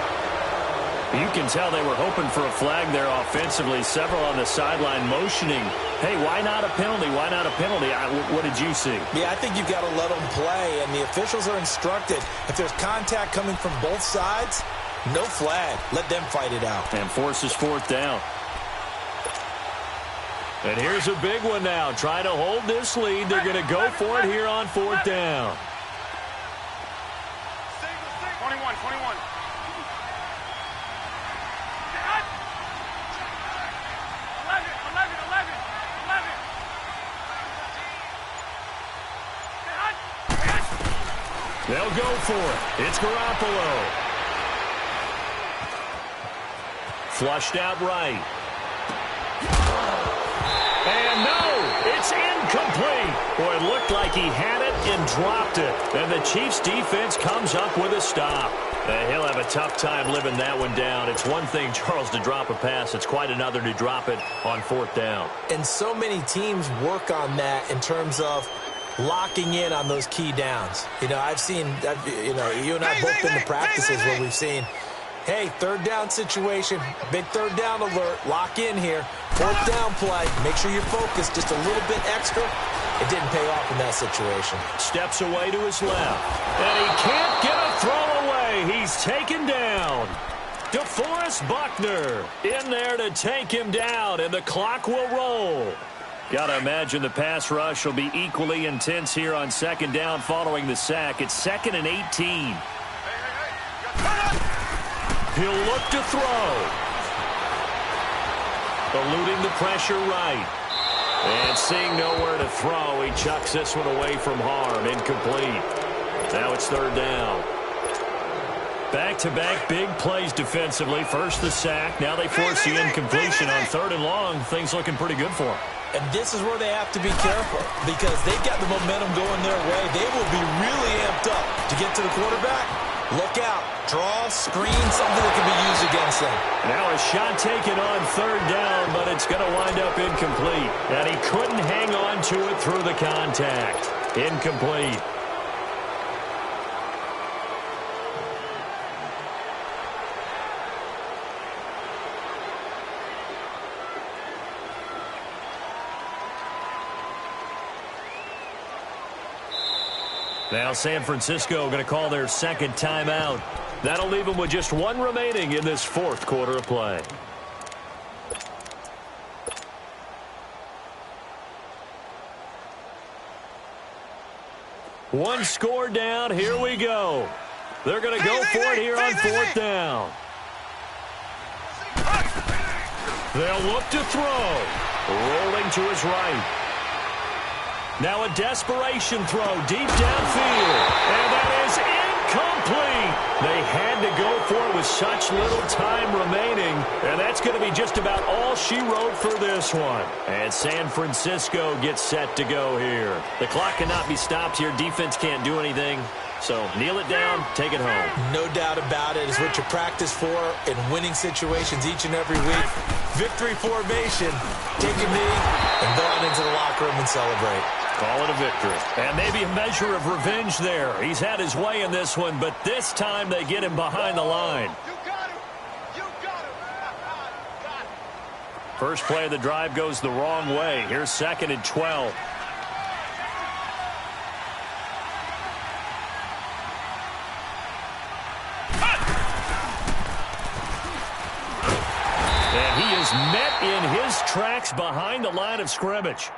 Speaker 4: You can tell they were hoping for a flag there offensively. Several on the sideline motioning, hey, why not a penalty? Why not a penalty? What did you see?
Speaker 5: Yeah, I think you've got to let them play, and the officials are instructed. If there's contact coming from both sides, no flag. Let them fight it out.
Speaker 4: And forces 4th down. And here's a big one now. Trying to hold this lead. They're going to go for it here on 4th down.
Speaker 6: 21.
Speaker 4: They'll go for it. It's Garoppolo. Flushed out right. And no, it's incomplete. Boy, it looked like he had it and dropped it. And the Chiefs defense comes up with a stop. He'll have a tough time living that one down. It's one thing, Charles, to drop a pass. It's quite another to drop it on 4th down.
Speaker 5: And so many teams work on that in terms of locking in on those key downs. You know, I've seen, you and I have both been to practices where we've seen, hey, 3rd down situation, big 3rd down alert, lock in here, 4th down play, make sure you're focused just a little bit extra. It didn't pay off in that situation.
Speaker 4: Steps away to his left, and he can't get a throw away. He's taken down. DeForest Buckner in there to take him down, and the clock will roll. Got to imagine the pass rush will be equally intense here on 2nd down following the sack. It's 2nd and 18. He'll look to throw. Eluding the pressure right. And seeing nowhere to throw, he chucks this one away from harm. Incomplete. Now it's 3rd down. Back-to-back big plays defensively. First the sack. Now they force the incompletion on 3rd and long. Things looking pretty good for them.
Speaker 5: And this is where they have to be careful because they've got the momentum going their way. They will be really amped up to get to the quarterback. Look out. Draw, screen, something that can be used against them.
Speaker 4: Now a shot taken on 3rd down, but it's going to wind up incomplete. And he couldn't hang on to it through the contact. Incomplete. Now San Francisco going to call their 2nd timeout. That'll leave them with just 1 remaining in this 4th quarter of play. One score down. Here we go. They're going to go for it here on 4th down. They'll look to throw. Rolling to his right. Now a desperation throw deep downfield. And that is incomplete. They had to go for it with such little time remaining. And that's going to be just about all she wrote for this one. And San Francisco gets set to go here. The clock cannot be stopped here. Defense can't do anything. So kneel it down, take it home.
Speaker 5: No doubt about it. It's what you practice for in winning situations each and every week. Victory formation. Take a knee and go out into the locker room and celebrate.
Speaker 4: Call it a victory. And maybe a measure of revenge there. He's had his way in this one, but this time they get him behind the line.
Speaker 6: You got him. You got him. Got him.
Speaker 4: First play of the drive goes the wrong way. Here's 2nd and 12. And he is met in his tracks behind the line of scrimmage.